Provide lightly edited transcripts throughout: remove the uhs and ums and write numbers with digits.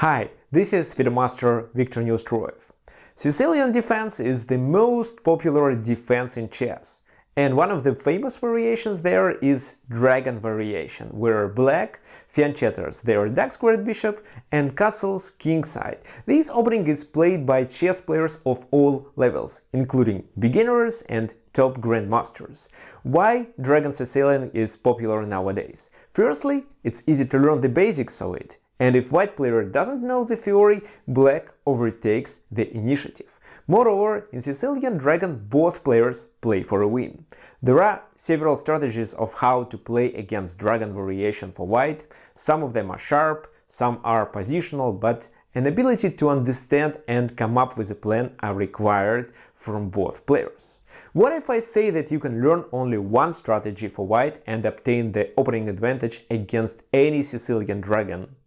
Hi, this is FIDE Master Viktor Neustroyev. Sicilian defense is the most popular defense in chess, and one of the famous variations there is Dragon variation, where black fianchettas their dark-squared bishop and castles kingside. This opening is played by chess players of all levels, including beginners and top grandmasters. Why Dragon Sicilian is popular nowadays? Firstly, it's easy to learn the basics of it. And if white player doesn't know the theory, black overtakes the initiative. Moreover, in Sicilian Dragon both players play for a win. There are several strategies of how to play against Dragon variation for white. Some of them are sharp, some are positional, but an ability to understand and come up with a plan are required from both players. What if I say that you can learn only one strategy for white and obtain the opening advantage against any Sicilian Dragon?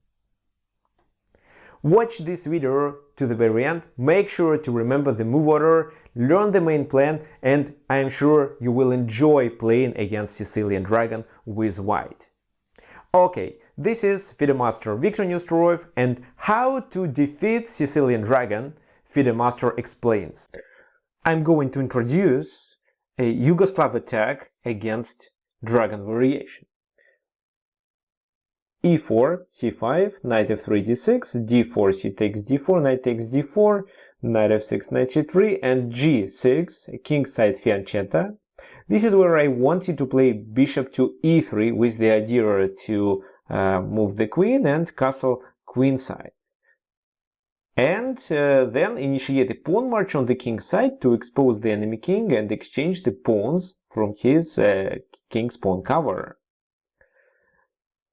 Watch this video to the very end, make sure to remember the move order, learn the main plan, and I am sure you will enjoy playing against Sicilian Dragon with white. Okay, this is FIDE Master Viktor Neustroyev, and how to defeat Sicilian Dragon, FIDE Master explains. I'm going to introduce a Yugoslav attack against Dragon variation. e4, c5, knight f3, d6, d4, c takes d4, knight takes d4, knight f6, knight c3, and g6, kingside fiancetta. This is where I wanted to play bishop to e3 with the idea to move the queen and castle queenside. And then initiate a pawn march on the king side to expose the enemy king and exchange the pawns from his king's pawn cover.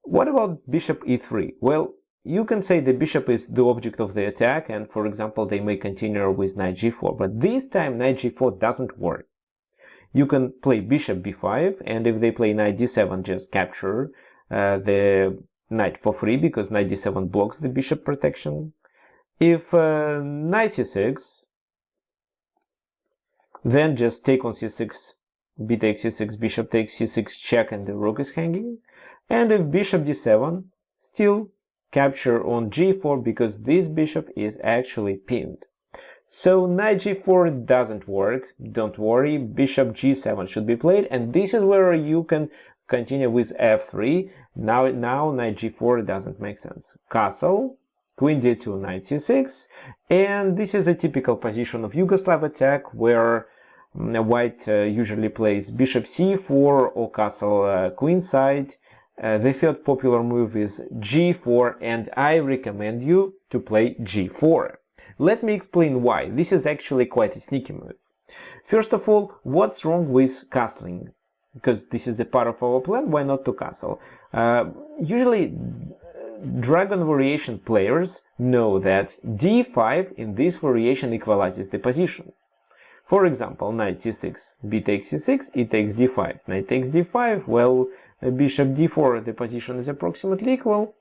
What about bishop e3? Well, you can say the bishop is the object of the attack, and for example they may continue with knight g4, but this time knight g4 doesn't work. You can play bishop b5, and if they play knight d7, just capture the knight for free, because knight d7 blocks the bishop protection. If knight c6, then just take on c6, b takes c6, bishop takes c6, check, and the rook is hanging. And if bishop d7, still capture on g4, because this bishop is actually pinned. So knight g4 doesn't work, don't worry, bishop g7 should be played, and this is where you can continue with f3. Now knight g4 doesn't make sense. Castle, queen d2, knight c6, and this is a typical position of Yugoslav attack, where white usually plays bishop c4 or castle queenside. The third popular move is g4, and I recommend you to play g4. Let me explain why. This is actually quite a sneaky move. First of all, what's wrong with castling? Because this is a part of our plan, why not to castle? Usually Dragon variation players know that d5 in this variation equalizes the position. For example, knight c6, b takes c6, e takes d5, knight takes d5, well, bishop d4, the position is approximately equal.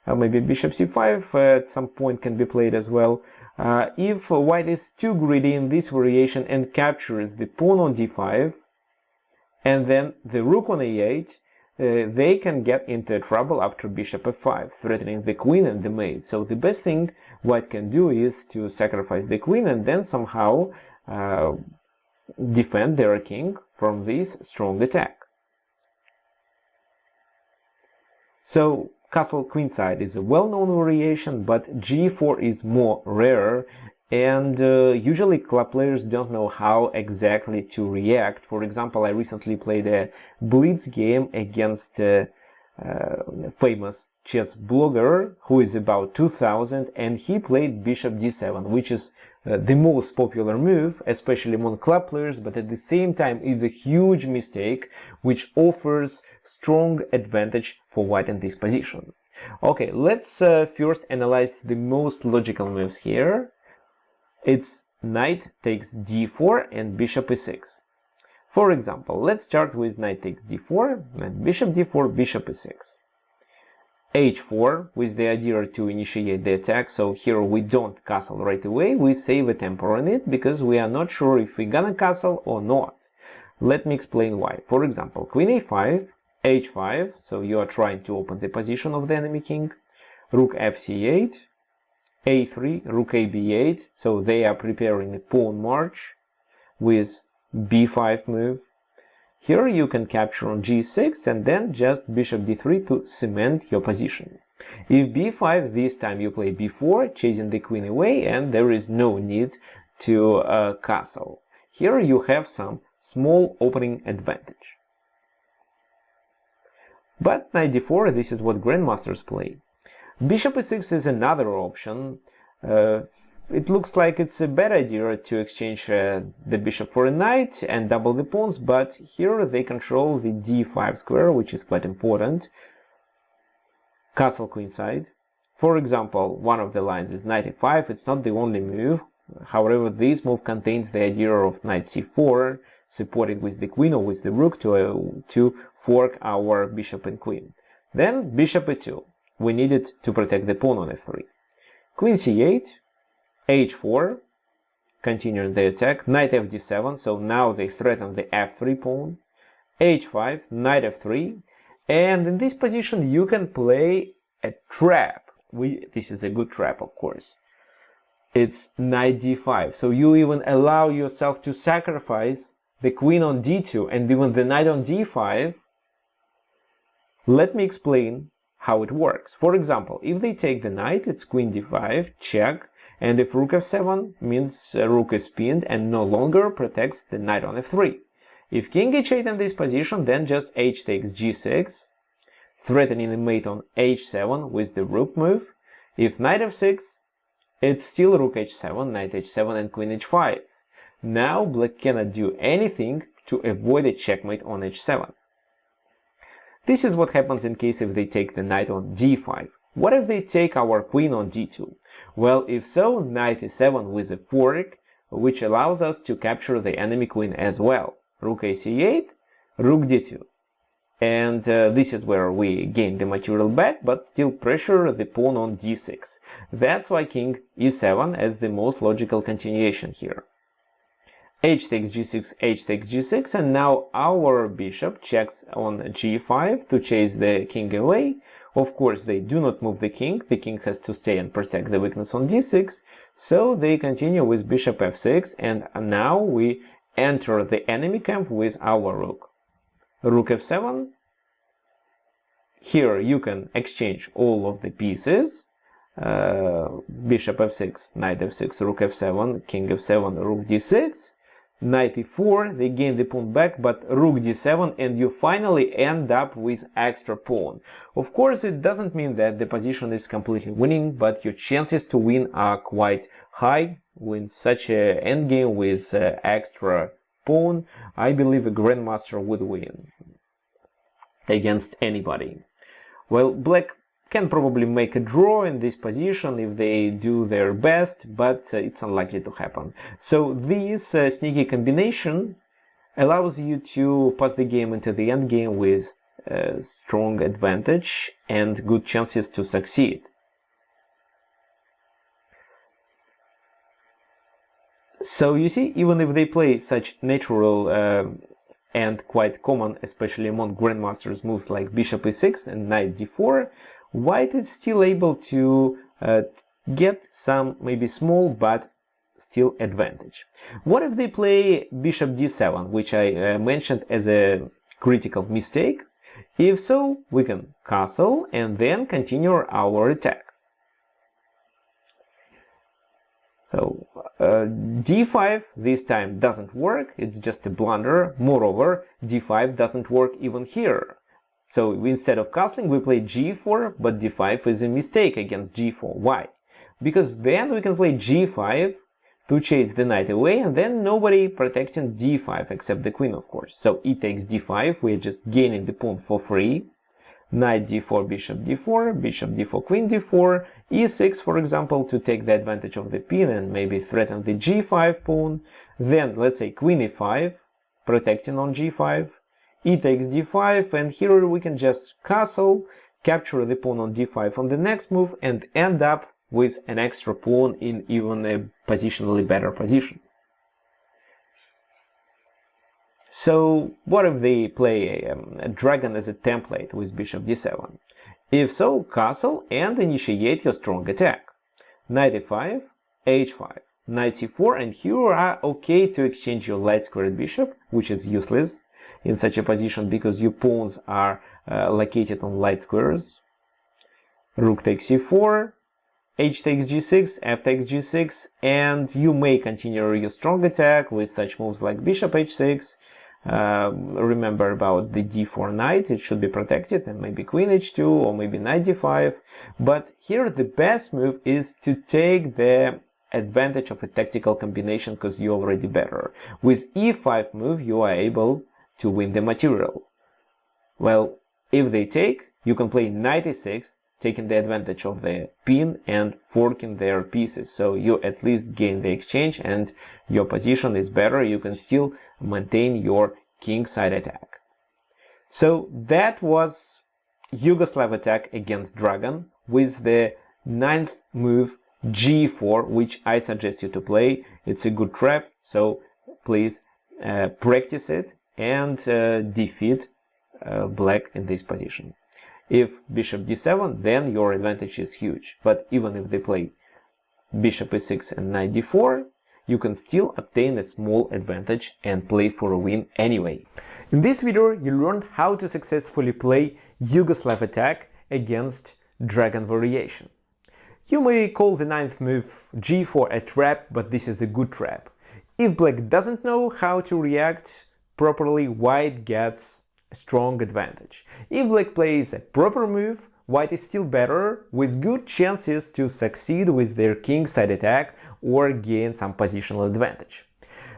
Maybe bishop c5 at some point can be played as well. If white is too greedy in this variation and captures the pawn on d5, and then the rook on a8, they can get into trouble after bishop f5, threatening the queen and the mate. So the best thing white can do is to sacrifice the queen and then somehow defend their king from this strong attack. So castle queenside is a well-known variation, but g4 is more rare, and usually club players don't know how exactly to react. For example, I recently played a blitz game against a famous chess blogger who is about 2000, and he played bishop d7, which is the most popular move, especially among club players, but at the same time is a huge mistake which offers strong advantage for white in this position. Okay, let's first analyze the most logical moves here. It's knight takes d4 and bishop e6. For example, let's start with knight takes d4, and bishop d4, bishop e6. h4 with the idea to initiate the attack, so here we don't castle right away, we save a tempo on it because we are not sure if we're gonna castle or not. Let me explain why. For example, queen a5, h5, so you are trying to open the position of the enemy king, rook fc8, a3, rook a b8, so they are preparing a pawn march with b5 move. Here you can capture on g6 and then just bishop d3 to cement your position. If b5, this time you play b4, chasing the queen away, and there is no need to castle. Here you have some small opening advantage. But knight d4, this is what grandmasters play. Bishop e6 is another option. It looks like it's a bad idea to exchange the bishop for a knight and double the pawns, but here they control the d5 square, which is quite important. Castle queenside. For example, one of the lines is knight e5. It's not the only move. However, this move contains the idea of knight c4, supported with the queen or with the rook to fork our bishop and queen. Then bishop e2. We need it to protect the pawn on f3. Queen c8, h4, continuing the attack, knight fd7, so now they threaten the f3 pawn, h5, knight f3, and in this position you can play a trap. This is a good trap, of course. It's knight d5, so you even allow yourself to sacrifice the queen on d2 and even the knight on d5. Let me explain how it works. For example, if they take the knight, it's queen d5, check, and if rook f7 means rook is pinned and no longer protects the knight on f3. If king h8 in this position, then just h takes g6, threatening the mate on h7 with the rook move. If knight f6, it's still rook h7, knight h7 and queen h5. Now black cannot do anything to avoid a checkmate on h7. This is what happens in case if they take the knight on d5. What if they take our queen on d2? Well, if so, knight e7 with a fork, which allows us to capture the enemy queen as well. Rook a c8, rook d2. And this is where we gain the material back, but still pressure the pawn on d6. That's why king e7 as the most logical continuation here. H takes g6, h takes g6, and now our bishop checks on g5 to chase the king away. Of course, they do not move the king has to stay and protect the weakness on d6, so they continue with bishop f6, and now we enter the enemy camp with our rook. Rook f7. Here you can exchange all of the pieces. Bishop f6, knight f6, rook f7, king f7, rook d6. Knight e4, they gain the pawn back, but rook d7, and you finally end up with extra pawn. Of course, it doesn't mean that the position is completely winning, but your chances to win are quite high. With such an endgame with extra pawn, I believe a grandmaster would win against anybody. Well, black can probably make a draw in this position if they do their best, but it's unlikely to happen. So this sneaky combination allows you to pass the game into the endgame with strong advantage and good chances to succeed. So you see, even if they play such natural and quite common, especially among grandmasters, moves like bishop e6 and knight d4, white is still able to get some maybe small but still advantage. What if they play bishop d7, which I mentioned as a critical mistake? If so, we can castle and then continue our attack. So d5 this time doesn't work, it's just a blunder. Moreover, d5 doesn't work even here. So instead of castling, we play g4, but d5 is a mistake against g4. Why? Because then we can play g5 to chase the knight away, and then nobody protecting d5 except the queen, of course. So e takes d5, we're just gaining the pawn for free. Knight d4, bishop d4, bishop d4, queen d4, e6, for example, to take the advantage of the pin and maybe threaten the g5 pawn. Then, let's say, queen e5, protecting on g5. E takes d5, and here we can just castle, capture the pawn on d5 on the next move, and end up with an extra pawn in even a positionally better position. So what if they play a dragon as a template with bishop d7? If so, castle and initiate your strong attack. knight e5, h5, knight c4, and you are okay to exchange your light squared bishop, which is useless in such a position because your pawns are located on light squares. Rook takes c4, h takes g6, f takes g6, and you may continue your strong attack with such moves like bishop h6. Remember about the d4 knight, it should be protected, and maybe queen h2 or maybe knight d5. But here the best move is to take the advantage of a tactical combination because you're already better. With e5 move you are able to win the material. Well, if they take, you can play knight e6, taking the advantage of the pin and forking their pieces, so you at least gain the exchange and your position is better. You can still maintain your kingside attack. So that was Yugoslav attack against Dragon with the 9th move g4, which I suggest you to play. It's a good trap, so please practice it and defeat black in this position. If bishop d7, then your advantage is huge. But even if they play bishop e6 and knight d4, you can still obtain a small advantage and play for a win anyway. In this video, you learned how to successfully play Yugoslav attack against Dragon variation. You may call the 9th move g4 a trap, but this is a good trap. If black doesn't know how to react properly, white gets a strong advantage. If black plays a proper move, white is still better, with good chances to succeed with their kingside attack or gain some positional advantage.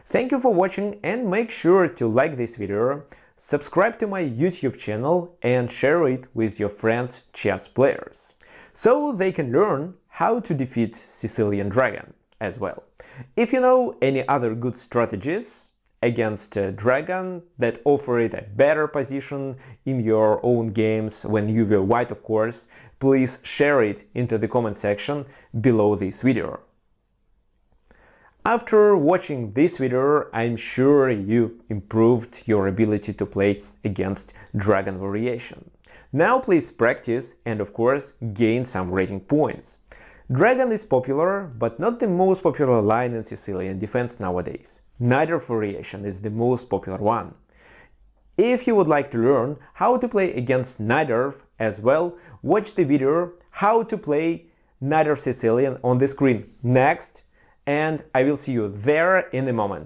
Thank you for watching, and make sure to like this video, subscribe to my YouTube channel and share it with your friends chess players, so they can learn how to defeat Sicilian Dragon as well. If you know any other good strategies against Dragon that offer it a better position in your own games when you were white, of course, please share it into the comment section below this video. After watching this video, I'm sure you improved your ability to play against Dragon variation. Now please practice and of course gain some rating points. Dragon is popular, but not the most popular line in Sicilian defense nowadays. Neither variation is the most popular one. If you would like to learn how to play against neither as well, watch the video how to play neither Sicilian on the screen next, and I will see you there in a moment.